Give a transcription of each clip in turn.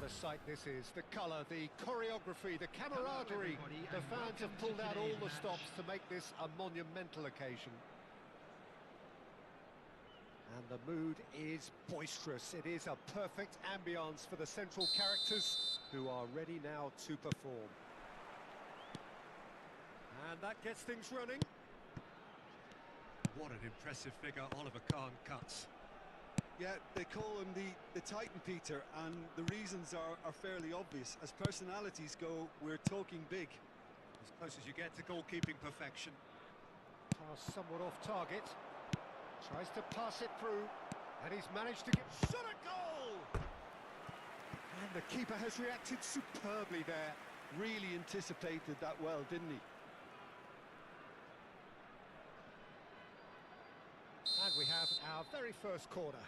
what a sight this is. The colour, the choreography, the camaraderie. The fans have pulled out all the stops to make this a monumental occasion. And the mood is boisterous. It is a perfect ambience for the central characters who are ready now to perform. And that gets things running. What an impressive figure Oliver Kahn cuts. Yeah, they call him the Titan, Peter, and the reasons are fairly obvious. As personalities go, we're talking big. As close as you get to goalkeeping perfection. Pass somewhat off target. Tries to pass it through, and he's managed to get shot at goal! And the keeper has reacted superbly there. Really anticipated that well, didn't he? And we have our very first corner.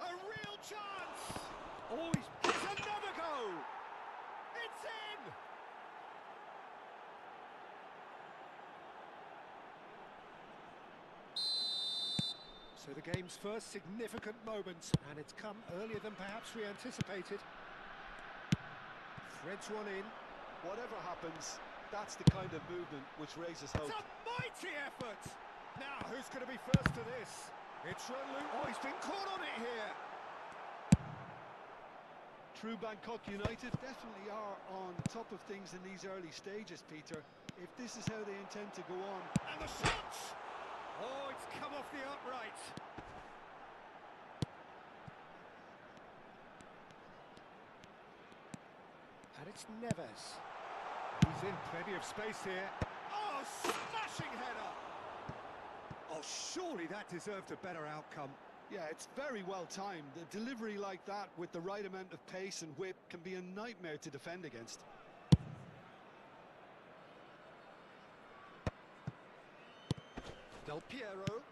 A real chance! Oh, it's another goal! It's in! So the game's first significant moment, and it's come earlier than perhaps we anticipated. Threads one in. Whatever happens, that's the kind of movement which raises hope. It's a mighty effort! Now, who's going to be first to this? It's Relu. Oh, he's been caught on it here! True Bangkok United definitely are on top of things in these early stages, Peter. If this is how they intend to go on. And the shot! Oh, it's come off the upright. And it's Neves. He's in plenty of space here. Oh, smashing header! Oh, surely that deserved a better outcome. Yeah, it's very well timed. A delivery like that with the right amount of pace and whip can be a nightmare to defend against. Del Piero.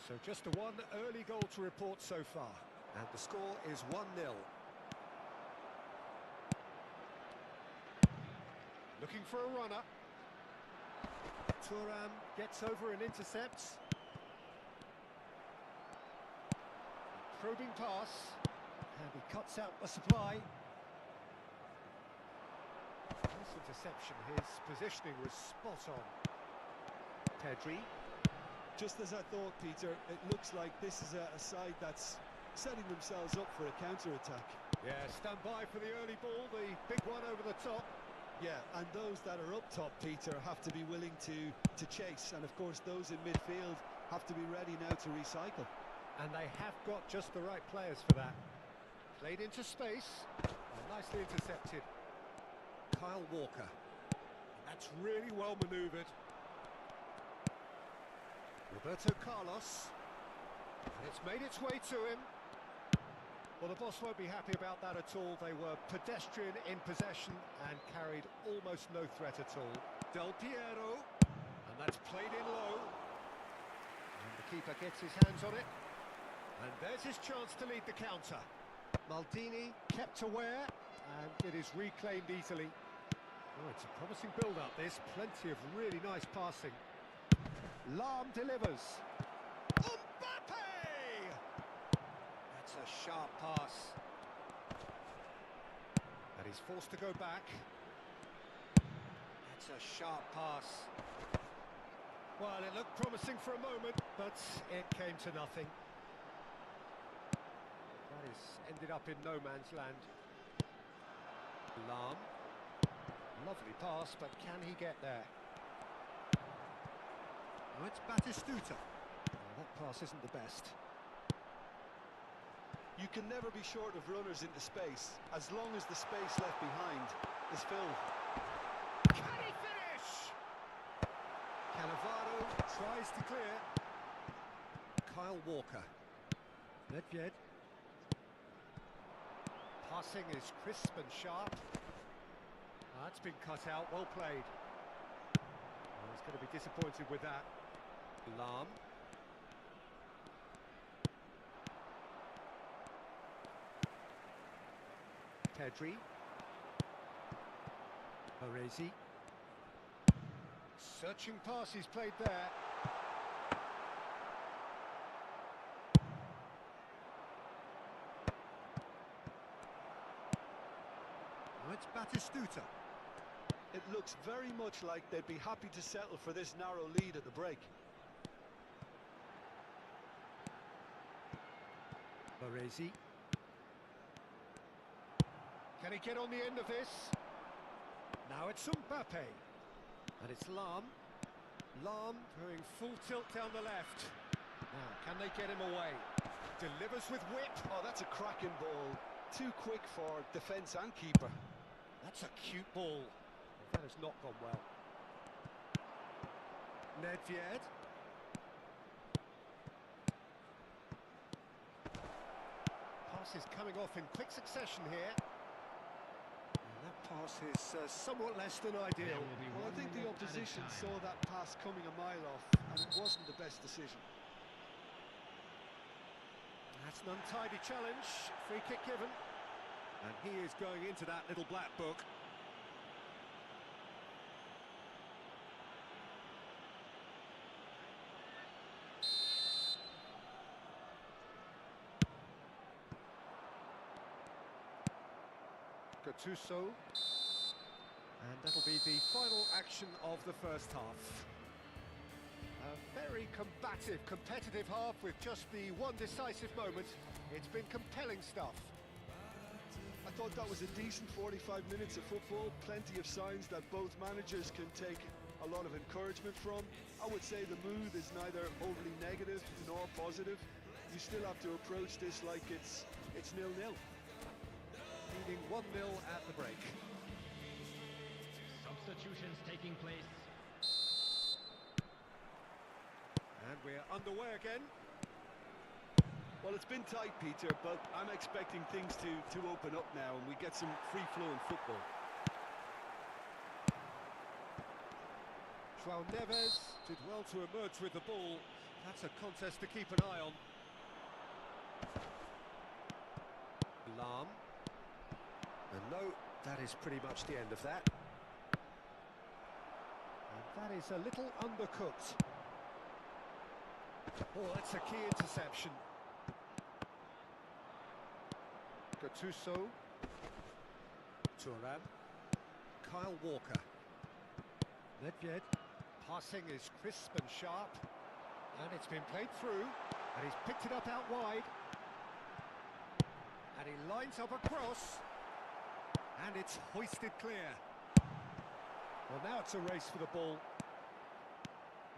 So just the one early goal to report so far. And the score is 1-0. Looking for a runner. Thuram gets over and intercepts. Probing pass. And he cuts out the supply. Nice interception. His positioning was spot on. Pedri. Just as I thought, Peter, it looks like this is a side that's setting themselves up for a counter-attack. Yeah, stand by for the early ball, the big one over the top. Yeah, and those that are up top, Peter, have to be willing to chase. And, of course, those in midfield have to be ready now to recycle. And they have got just the right players for that. Played into space. Nicely intercepted. Kyle Walker. That's really well manoeuvred. Roberto Carlos. And it's made its way to him. Well, the boss won't be happy about that at all. They were pedestrian in possession and carried almost no threat at all. Del Piero. And that's played in low. And the keeper gets his hands on it. And there's his chance to lead the counter. Maldini kept aware, and it is reclaimed easily. Oh, it's a promising build-up, this. Plenty of really nice passing. Lahm delivers. Mbappe! That's a sharp pass. And he's forced to go back. That's a sharp pass. Well, it looked promising for a moment, but it came to nothing. That has ended up in no man's land. Lahm. Lovely pass, but can he get there? Oh, it's Batistuta. Oh, that pass isn't the best. You can never be short of runners into space, as long as the space left behind is filled. Can he finish? Cannavaro tries to clear. Kyle Walker. Nedved. Passing is crisp and sharp. That's been cut out, well played. Oh, he's going to be disappointed with that. Lahm. Pedri. Baresi. Searching pass he's played there. it's Batistuta. It looks very much like they'd be happy to settle for this narrow lead at the break. Baresi. Can he get on the end of this? Now it's Mbappe. And it's Lam. Lam going full tilt down the left. Now, can they get him away? Delivers with whip. Oh, that's a cracking ball. Too quick for defence and keeper. That's a cute ball. That has not gone well. Nedved. Passes coming off in quick succession here. And that pass is somewhat less than ideal. Well, I think the opposition saw that pass coming a mile off, and it wasn't the best decision. That's an untidy challenge. Free kick given. And he is going into that little black book. Gattuso. And that'll be the final action of the first half. A very combative, competitive half with just the one decisive moment. It's been compelling stuff. I thought that was a decent 45 minutes of football. Plenty of signs that both managers can take a lot of encouragement from. I would say the mood is neither overly negative nor positive. You still have to approach this like it's 0-0. Leading 1-0 at the break. Substitutions taking place. And we're underway again. Well, it's been tight, Peter, but I'm expecting things to open up now and we get some free-flowing football. João Neves did well to emerge with the ball. That's a contest to keep an eye on. Lam. And no, that is pretty much the end of that. And that is a little undercooked. Oh, that's a key interception. Gattuso. Thuram. Kyle Walker. Nedved. Passing is crisp and sharp. And it's been played through. And he's picked it up out wide. And he lines up a cross. And it's hoisted clear. Well, now it's a race for the ball.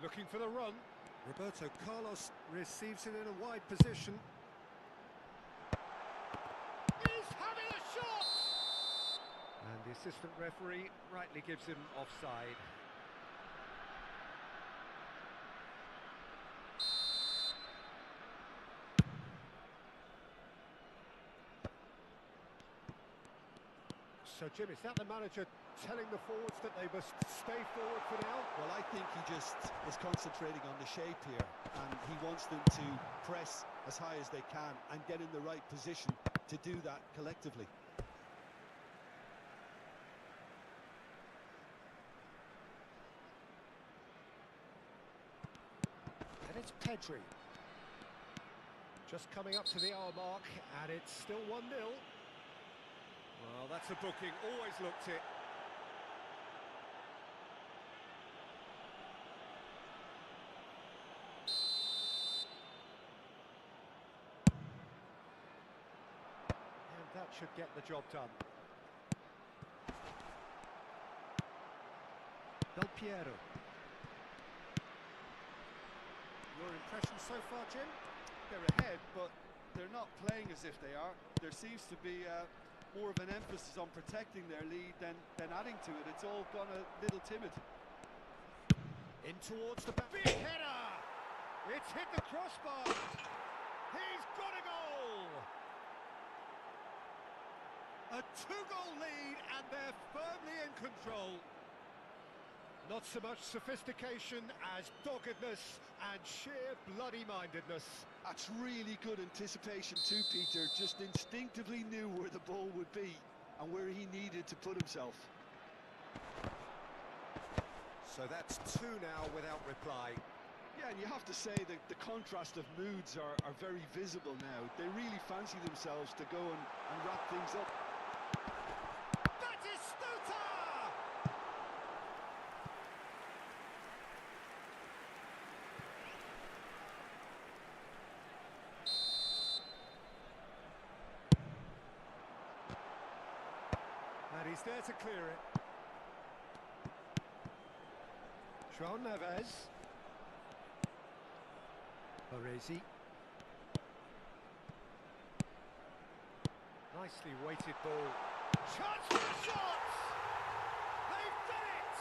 Looking for the run. Roberto Carlos receives it in a wide position. He's having a shot! And the assistant referee rightly gives him offside. So, Jim, is that the manager telling the forwards that they must stay forward for now? Well, I think he just is concentrating on the shape here, and he wants them to press as high as they can and get in the right position to do that collectively. And it's Pedri. Just coming up to the hour mark, and it's still 1-0. Well, that's a booking, always looked it. And that should get the job done. Del Piero. Your impression so far, Jim? They're ahead, but they're not playing as if they are. There seems to be more of an emphasis on protecting their lead than adding to it. It's all gone a little timid. In towards the back. Big header! It's hit the crossbar. He's got a goal! A two-goal lead, and they're firmly in control. Not so much sophistication as doggedness and sheer bloody-mindedness. That's really good anticipation too, Peter. Just instinctively knew where the ball would be and where he needed to put himself. So that's two now without reply. Yeah, and you have to say that the contrast of moods are very visible now. They really fancy themselves to go and wrap things up. That is He's there to clear it. João Neves. Baresi. Nicely weighted ball. Chance for a shot! They've done it!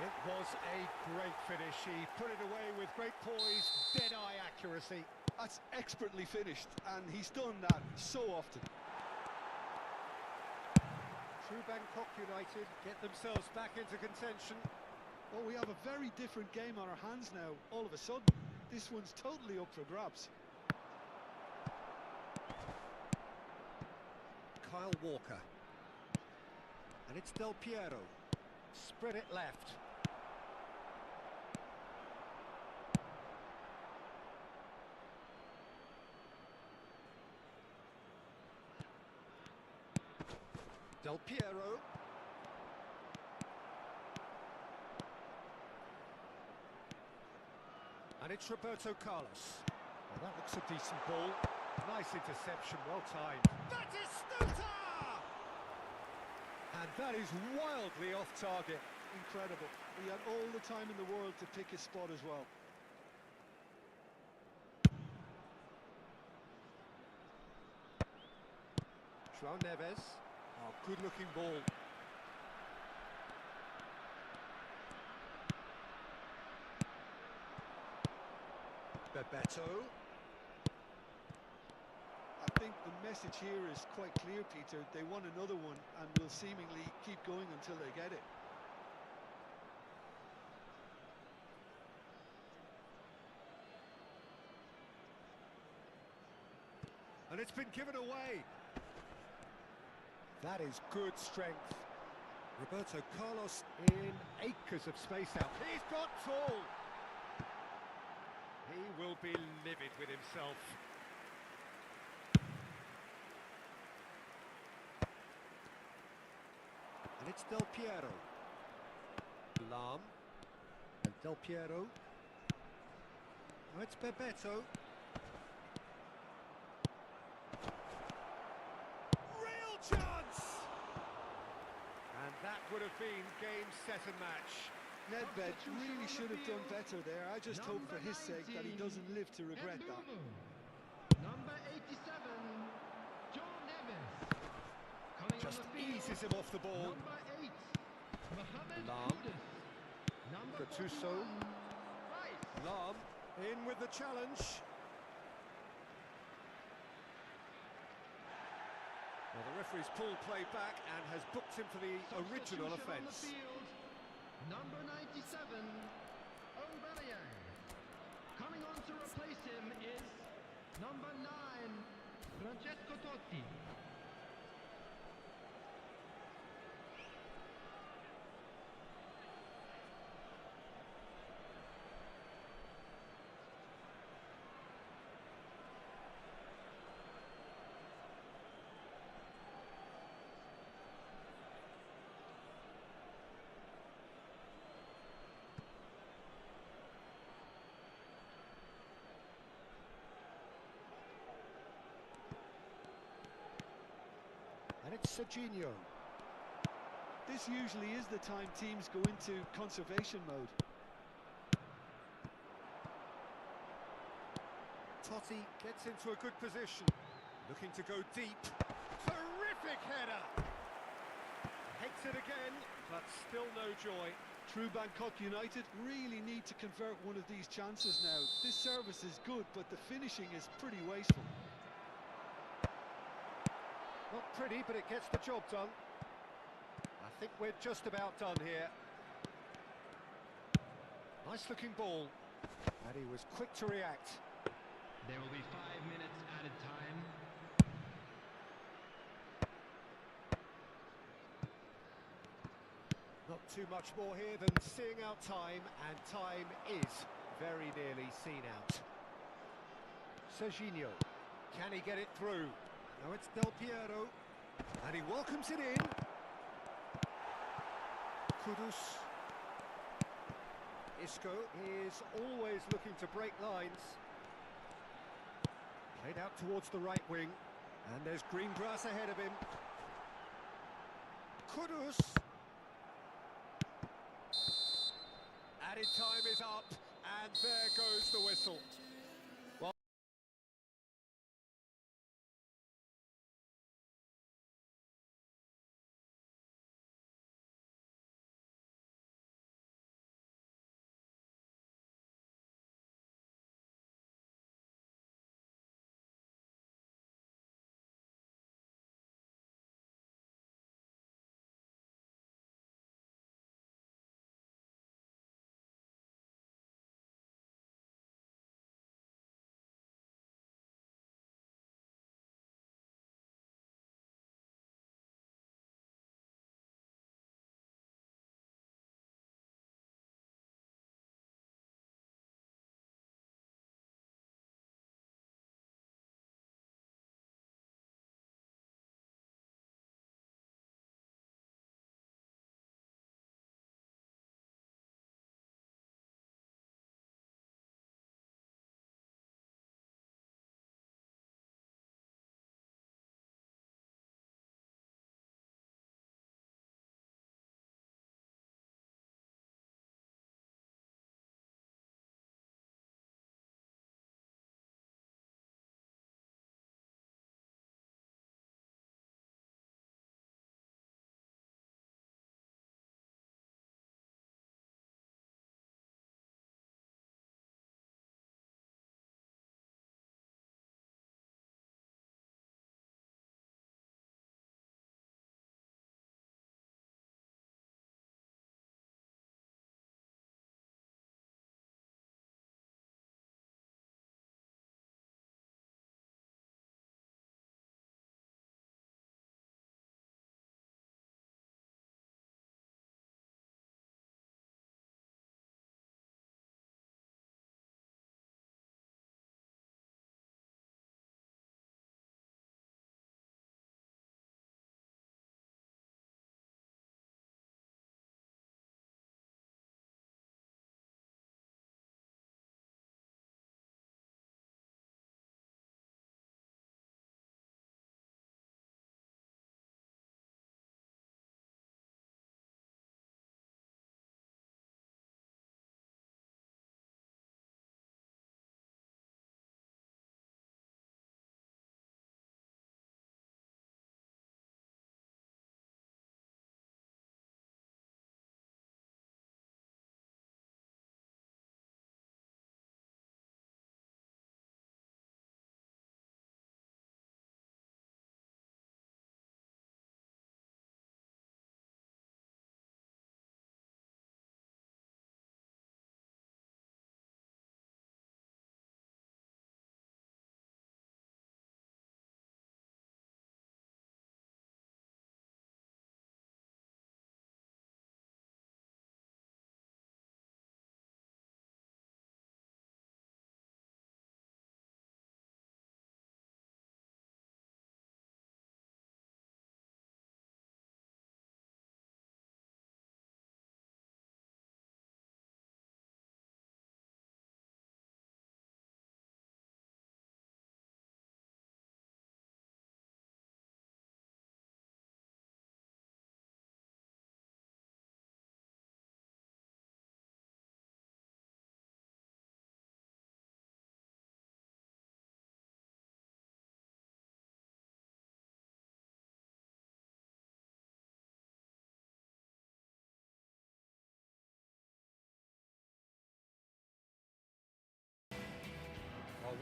It was a great finish. He put it away with great poise, dead-eye accuracy. That's expertly finished, and he's done that so often. True Bangkok United get themselves back into contention. Well, we have a very different game on our hands now, all of a sudden. This one's totally up for grabs. Kyle Walker. And it's Del Piero. Spread it left. Del Piero. And it's Roberto Carlos. Well, that looks a decent ball. Nice interception, well timed. That is Stuta! And that is wildly off target. Incredible. He had all the time in the world to pick his spot as well. João Neves. Oh, good-looking ball. Bebeto. I think the message here is quite clear, Peter. They want another one and will seemingly keep going until they get it. And it's been given away. That is good strength. Roberto Carlos in acres of space out. He's got tall. He will be livid with himself. And it's Del Piero. Lam. And Del Piero. Oh, it's Bebeto. Real chance! And that would have been game, set and match. Nedved really should have done better there. I just hope for his sake that he doesn't live to regret that. Number 87, João Neves. Coming Just on the field, eases him off the ball. Number 8, Mohamed Lam. Kudus. Number Gattuso. 41, Rice. Lam in with the challenge. Well, the referee's pulled play back and has booked him for the original Substitution on the offence. field, Number 97, Aubameyang. Coming on to replace him is number 9, Francesco Totti. And it's Serginho. This usually is the time teams go into conservation mode. Totti gets into a good position. Looking to go deep. Terrific header! Hits it again, but still no joy. True Bangkok United really need to convert one of these chances now. This service is good, but the finishing is pretty wasteful. Not pretty, but it gets the job done. I think we're just about done here. Nice looking ball. And he was quick to react. There will be 5 minutes added time. Not too much more here than seeing out time, and time is very nearly seen out. Serginho, can he get it through? Now it's Del Piero, and he welcomes it in. Kudus. Isco is always looking to break lines. Played out towards the right wing, and there's green grass ahead of him. Kudus. Added time is up, and there goes the whistle. Well,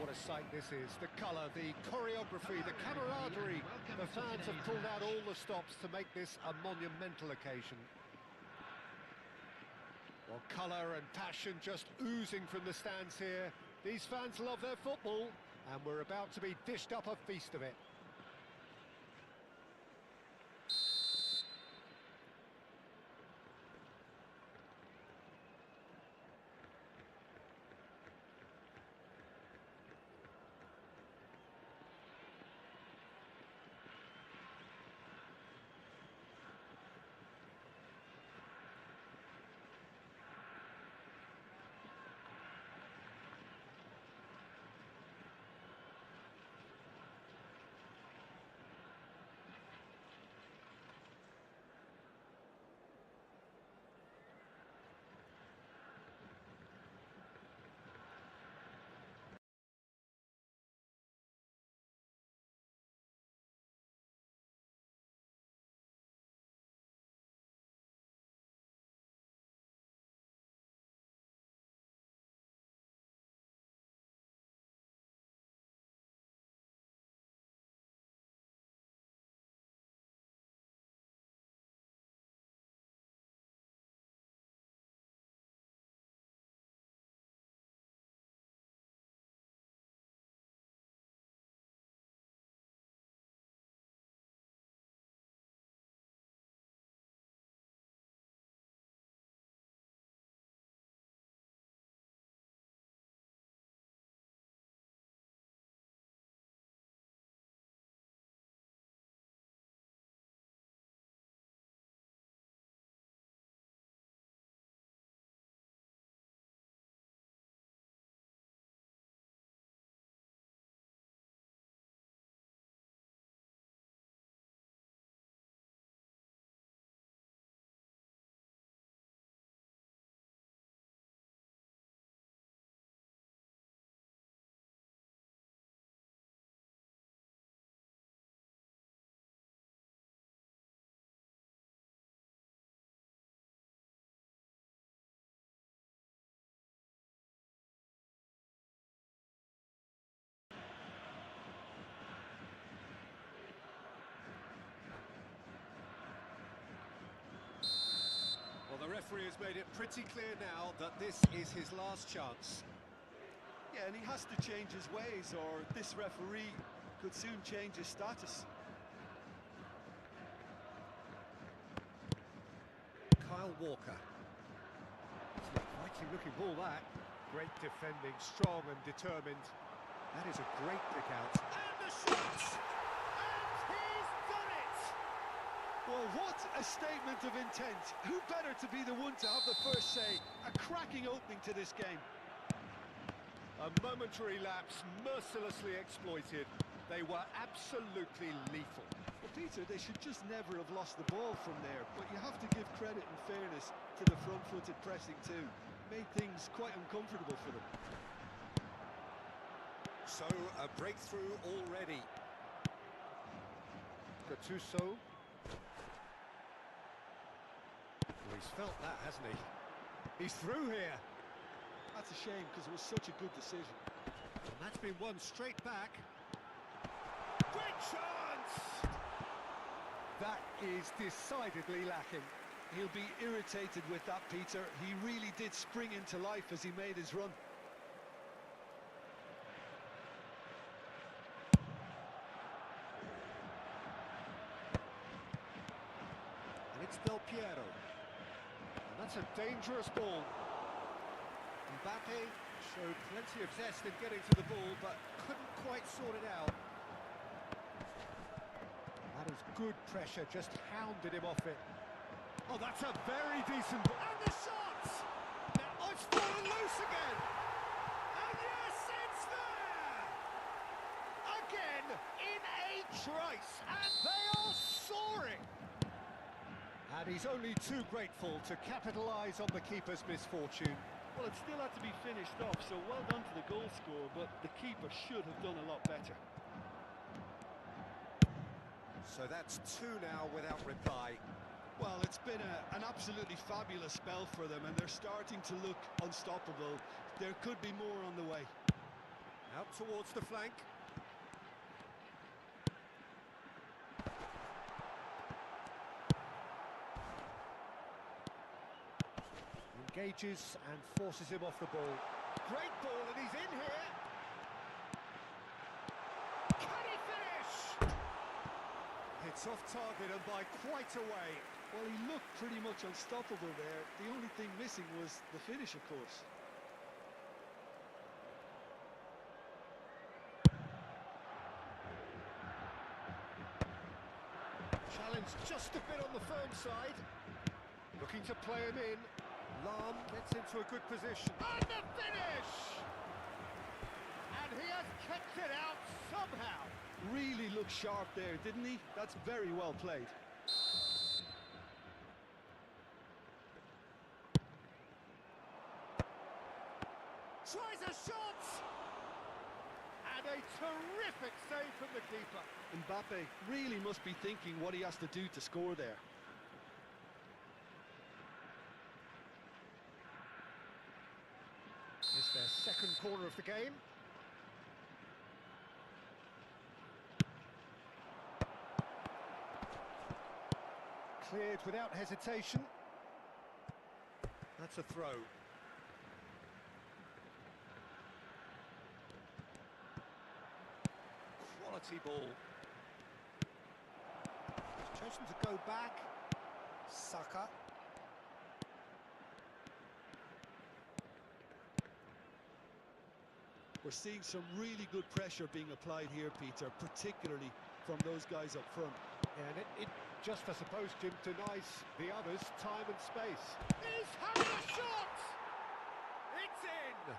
oh, what a sight this is. The colour, the choreography, the camaraderie. The fans have pulled out all the stops to make this a monumental occasion. Well, colour and passion just oozing from the stands here. These fans love their football, and we're about to be dished up a feast of it. referee has made it pretty clear now that this is his last chance. Yeah, and he has to change his ways, or this referee could soon change his status. Kyle Walker. It's a fighting looking ball, that. Great defending, strong and determined. That is a great pick out. And the shot! And he's done it! Well, what a statement of intent. Who better to be the one to have the first say? A cracking opening to this game. A momentary lapse, mercilessly exploited. They were absolutely lethal. Well, Peter, they should just never have lost the ball from there, but you have to give credit and fairness to the front-footed pressing too. Made things quite uncomfortable for them. So, a breakthrough already. Gattuso. Well, he's felt that, hasn't he? He's through here. That's a shame, because it was such a good decision. And that's been won straight back. Great chance! That is decidedly lacking. He'll be irritated with that, Peter. He really did spring into life as he made his run. And it's Del Piero. And that's a dangerous ball. Mbappe showed plenty of zest in getting to the ball, but couldn't quite sort it out. That is good pressure, just hounded him off it. Oh, that's a very decent ball. And the shot! Now, oh, it's fallen loose again! And yes, it's there! Again, in a trice, and they are soaring! And he's only too grateful to capitalise on the keeper's misfortune. Well, it still had to be finished off, so well done to the goal scorer, but the keeper should have done a lot better. So that's two now without reply. Well, it's been an absolutely fabulous spell for them, and they're starting to look unstoppable. There could be more on the way. Out towards the flank. Engages and forces him off the ball. Great ball, and he's in here. Can he finish? It's off target and by quite a way. Well, he looked pretty much unstoppable there. The only thing missing was the finish, of course. Challenge just a bit on the firm side. Looking to play him in. Lahm gets into a good position. And the finish! And he has kept it out somehow. Really looked sharp there, didn't he? That's very well played. Tries a shot! And a terrific save from the keeper. Mbappe really must be thinking what he has to do to score there. It's their second corner of the game. Cleared without hesitation. That's a throw. Quality ball. He's chosen to go back. Saka. We're seeing some really good pressure being applied here, Peter, particularly from those guys up front. And it just, I suppose, Jim, denies the others time and space. He's having a shot! It's in!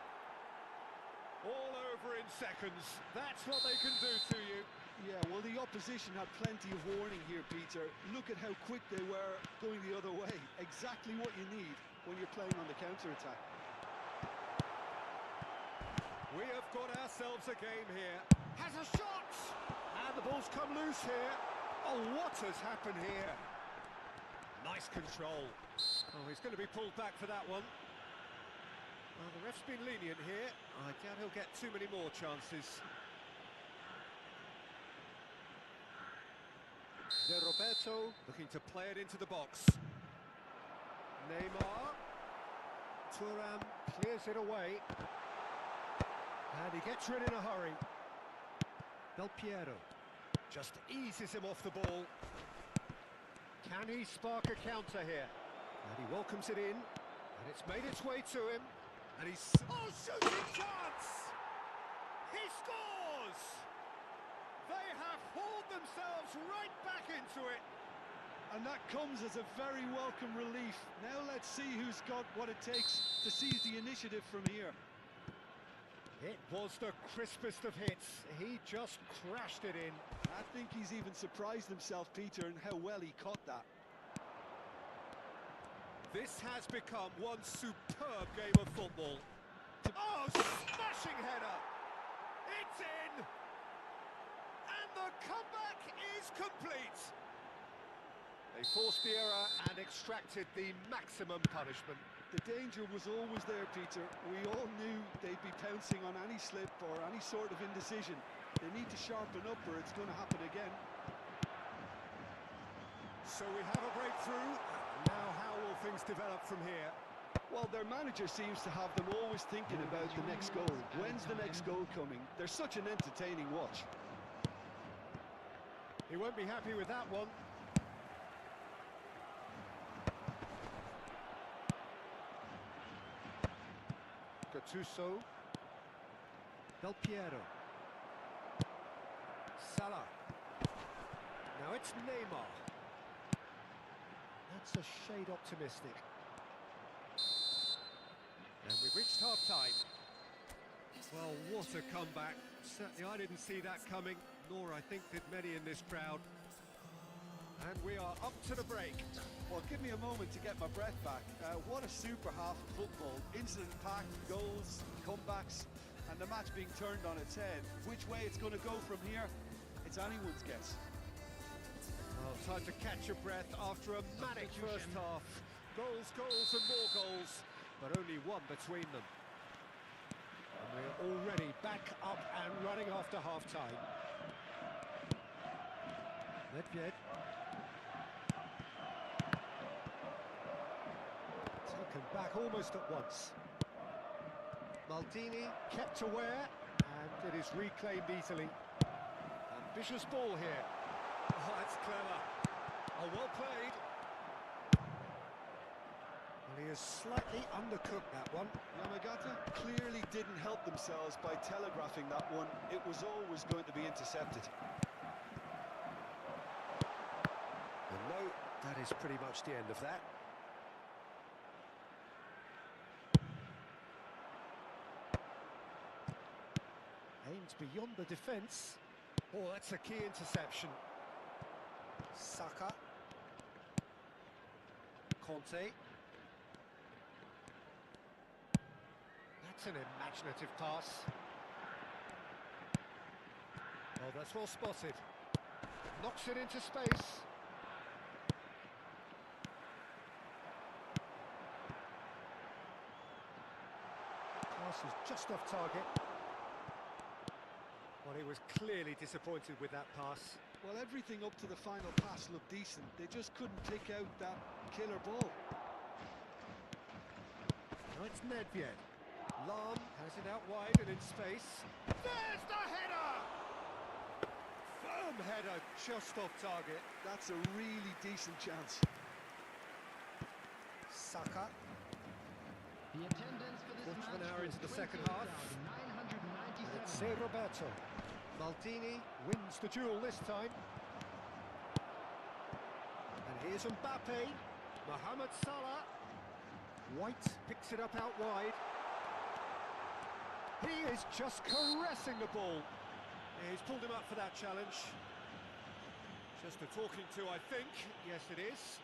All over in seconds. That's what they can do to you. Yeah, well, the opposition had plenty of warning here, Peter. Look at how quick they were going the other way. Exactly what you need when you're playing on the counter-attack. We have got ourselves a game here. Has a shot! And the ball's come loose here. Oh, what has happened here? Nice control. Oh, he's going to be pulled back for that one. Well, the ref's been lenient here. I doubt he'll get too many more chances. De Roberto looking to play it into the box. Neymar. Thuram clears it away. And he gets rid in a hurry. Del Piero just eases him off the ball. Can he spark a counter here? And he welcomes it in. And it's made its way to him. And he's... Oh, shooting chance! He scores! They have hauled themselves right back into it. And that comes as a very welcome relief. Now let's see who's got what it takes to seize the initiative from here. It was the crispest of hits. He just crashed it in. I think he's even surprised himself, Peter, in how well he caught that. This has become one superb game of football. Oh, smashing header! It's in! And the comeback is complete! They forced the error and extracted the maximum punishment. The danger was always there, Peter. We all knew they'd be pouncing on any slip or any sort of indecision. They need to sharpen up or it's going to happen again. So we have a breakthrough. Now how will things develop from here? Well, their manager seems to have them always thinking about the next goal. When's the next goal coming? They're such an entertaining watch. He won't be happy with that one. Gattuso. Del Piero. Salah. Now it's Neymar. That's a shade optimistic. And we've reached half-time. Well, what a comeback. Certainly I didn't see that coming, nor I think did many in this crowd. And we are up to the break. Well, give me a moment to get my breath back. What a super half of football. Incident-packed, goals, comebacks, and the match being turned on its head. Which way it's going to go from here, it's anyone's guess. Well, time to catch your breath after a manic first half. Goals, goals and more goals, but only one between them. And we're already back up and running after half-time. Nedved. Taken back almost at once. Maldini kept aware, and it is reclaimed easily. Ambitious ball here. Oh, that's clever. Oh, well played. Well, he has slightly undercooked that one. Yamagata clearly didn't help themselves by telegraphing that one. It was always going to be intercepted. And no, that is pretty much the end of that. Aims beyond the defence. Oh, that's a key interception. Saka. Conte. That's an imaginative pass. Oh, that's well spotted. Knocks it into space. Pass is just off target. Well, he was clearly disappointed with that pass. Well, everything up to the final pass looked decent. They just couldn't pick out that killer ball. Now it's Nedved. Lahm has it out wide and in space. There's the header! Firm header, just off target. That's a really decent chance. Saka. The attendance for this Quarter of an match hour was into the second half. 20,997. It's Roberto. Maldini wins the duel this time. And here's Mbappe. Mohamed Salah. White picks it up out wide. He is just caressing the ball. He's pulled him up for that challenge. Just a talking to, I think. Yes, it is.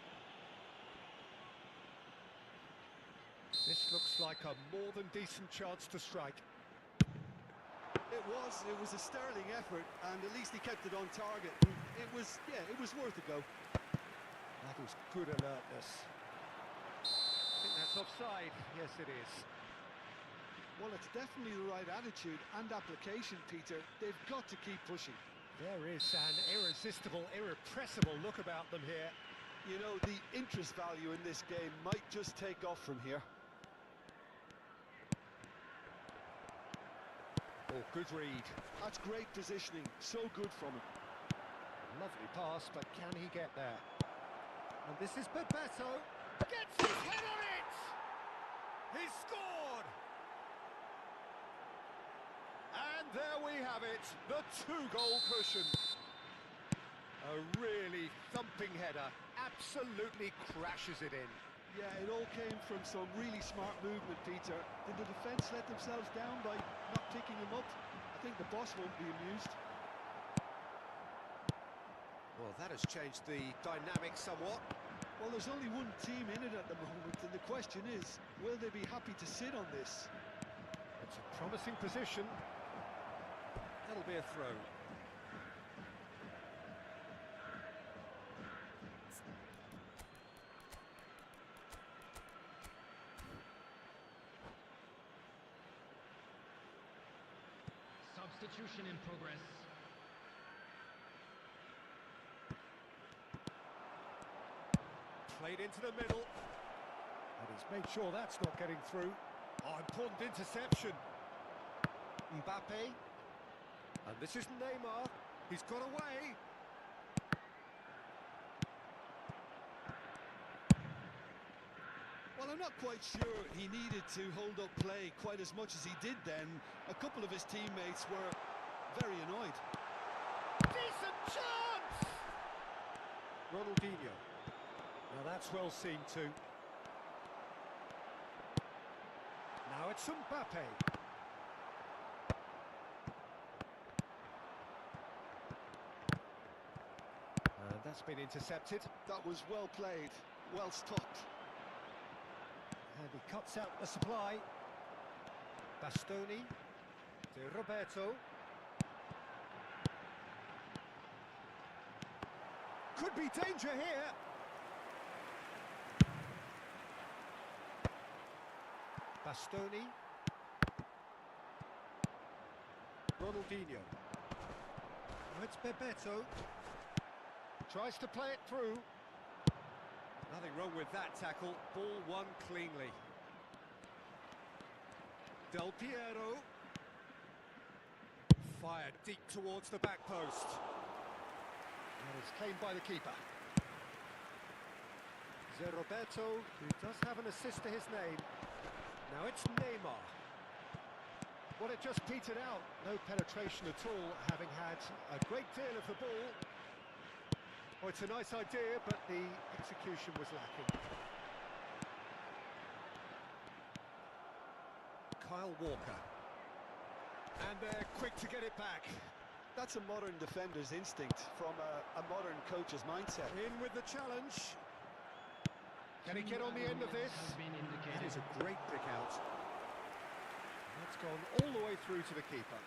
This looks like a more than decent chance to strike. It was a sterling effort, and at least he kept it on target. It was worth a go. That was good alertness. I think that's offside. Yes, it is. Well, it's definitely the right attitude and application, Peter. They've got to keep pushing. There is an irresistible, irrepressible look about them here. You know, the interest value in this game might just take off from here. Oh, good read. That's great positioning, so good from him. Lovely pass, but can he get there? And this is Bebeto. Gets his head on it! He's scored! And there we have it, the two-goal cushion. A really thumping header, absolutely crashes it in. Yeah, it all came from some really smart movement, Peter. Did the defence let themselves down by not picking him up? I think the boss won't be amused. Well, that has changed the dynamic somewhat. Well, there's only one team in it at the moment, and the question is, will they be happy to sit on this? It's a promising position. That'll be a throw. Substitution in progress. Played into the middle. And he's made sure that's not getting through. Oh, important interception. Mbappe. And this is Neymar. He's got away. Well, I'm not quite sure he needed to hold up play quite as much as he did then. A couple of his teammates were very annoyed. Decent chance! Ronaldinho. Now that's well seen too. Now it's Mbappe. And that's been intercepted. That was well played, well stopped. And he cuts out the supply. Bastoni. To Roberto. Could be danger here. Bastoni. Ronaldinho. Now it's Bebeto. Tries to play it through. Nothing wrong with that tackle. Ball won cleanly. Del Piero. Fired deep towards the back post. And it's claimed by the keeper. Roberto, who does have an assist to his name. Now it's Neymar. Well, it just petered out. No penetration at all, having had a great deal of the ball. Oh, it's a nice idea, but the execution was lacking. Kyle Walker. And they're quick to get it back. That's a modern defender's instinct from a modern coach's mindset. In with the challenge. Can he get on the end of this? That is a great pick out. That's gone all the way through to the keeper.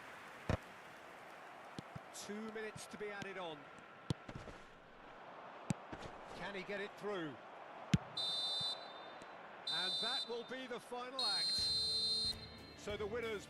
2 minutes to be added on. Can he get it through? And that will be the final act. So the winners